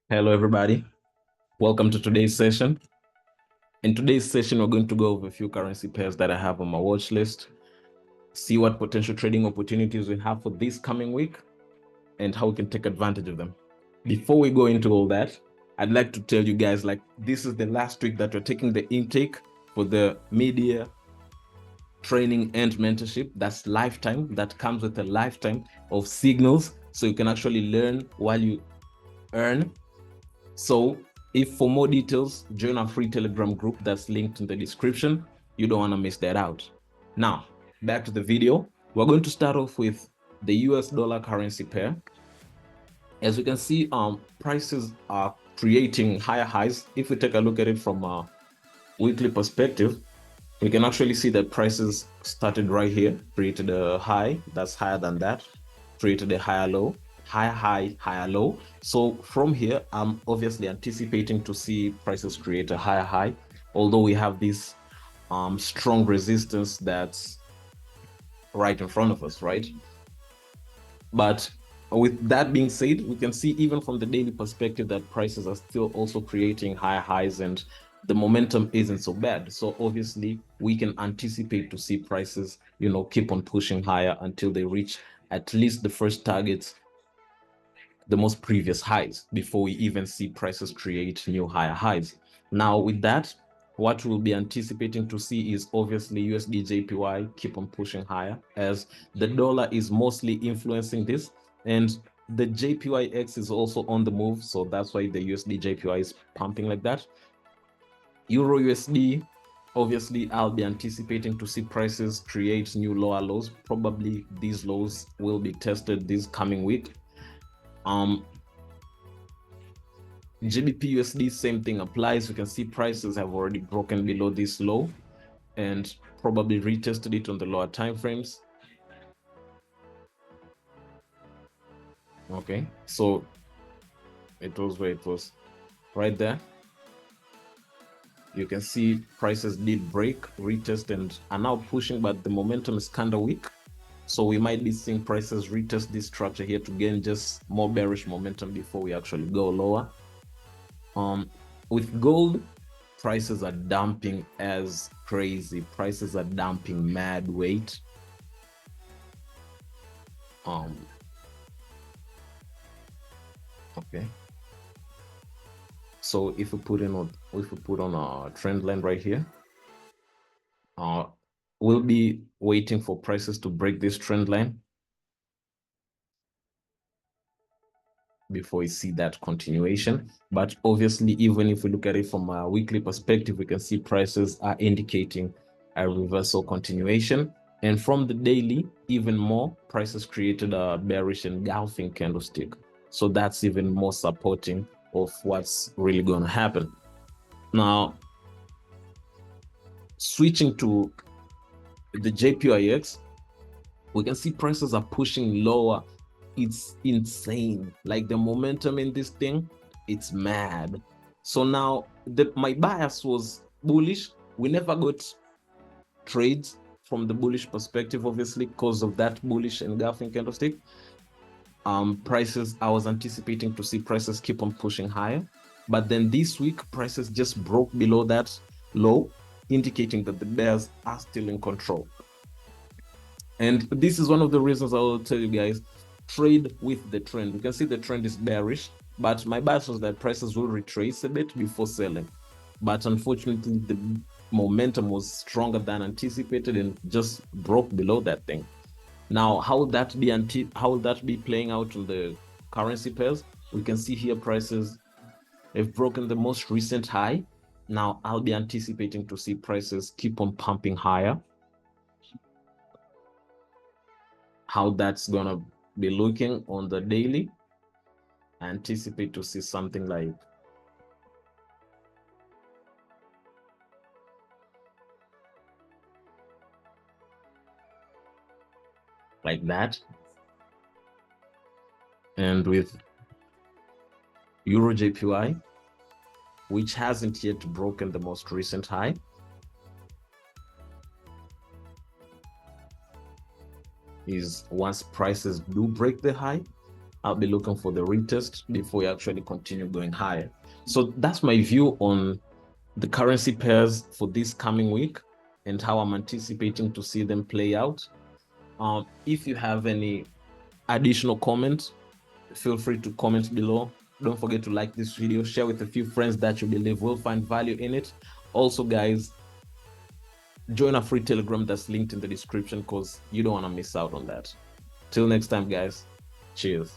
Hello, everybody. Welcome to today's session. In today's session, we're going to go over a few currency pairs that I have on my watch list, see what potential trading opportunities we have for this coming week, and how we can take advantage of them. Before we go into all that, I'd like to tell you guys, this is the last week that we're taking the intake for the media training and mentorship. That's lifetime. That comes with a lifetime of signals, so you can actually learn while you earn. So if for more details, join our free Telegram group that's linked in the description. You don't want to miss that out. Now, back to the video. We're going to start off with the US dollar currency pair. As you can see, prices are creating higher highs. If we take a look at it from a weekly perspective, we can actually see that prices started right here, created a high that's higher than that, created a higher low, higher high, higher low. So from here, I'm obviously anticipating to see prices create a higher high, although we have this strong resistance that's right in front of us, right? But with that being said, we can see even from the daily perspective that prices are still also creating higher highs and the momentum isn't so bad. So obviously we can anticipate to see prices, keep on pushing higher until they reach at least the first targets, the most previous highs, before we even see prices create new higher highs. Now with that, what we'll be anticipating to see is obviously USD JPY keep on pushing higher, as the dollar is mostly influencing this, and the JPYX is also on the move, so that's why the USD JPY is pumping like that. Euro USD, obviously I'll be anticipating to see prices create new lower lows. Probably these lows will be tested this coming week. GBP USD, same thing applies. You can see prices have already broken below this low and probably retested it on the lower time frames. Okay, so it was where it was, right there. You can see prices did break, retest, and are now pushing, but the momentum is kind of weak. So we might be seeing prices retest this structure here to gain just more bearish momentum before we actually go lower. With gold, prices are dumping as crazy. Prices are dumping mad weight. Okay. So if we put on a trend line right here, we'll be waiting for prices to break this trend line before we see that continuation. But obviously, even if we look at it from a weekly perspective, we can see prices are indicating a reversal continuation. And from the daily, even more, prices created a bearish engulfing candlestick. So that's even more supporting of what's really going to happen. Now, switching to the JPYX, we can see prices are pushing lower. It's insane. Like the momentum in this thing, it's mad. So now my bias was bullish. We never got trades from the bullish perspective, obviously, because of that bullish engulfing candlestick. Prices, I was anticipating to see prices keep on pushing higher, but then this week prices just broke below that low, indicating that the bears are still in control. And this is one of the reasons I will tell you guys, trade with the trend. You can see the trend is bearish, but my bias was that prices will retrace a bit before selling. But unfortunately, the momentum was stronger than anticipated and just broke below that thing. Now, how will that be playing out in the currency pairs? We can see here prices have broken the most recent high. Now, I'll be anticipating to see prices keep on pumping higher. How that's gonna be looking on the daily, I anticipate to see something like that. And with Euro JPY, which hasn't yet broken the most recent high, is once prices do break the high, I'll be looking for the retest before you actually continue going higher. So that's my view on the currency pairs for this coming week and how I'm anticipating to see them play out. If you have any additional comments, feel free to comment below. Don't forget to like this video, share with a few friends that you believe will find value in it. Also, guys, join a free Telegram that's linked in the description because you don't want to miss out on that. Till next time, guys. Cheers.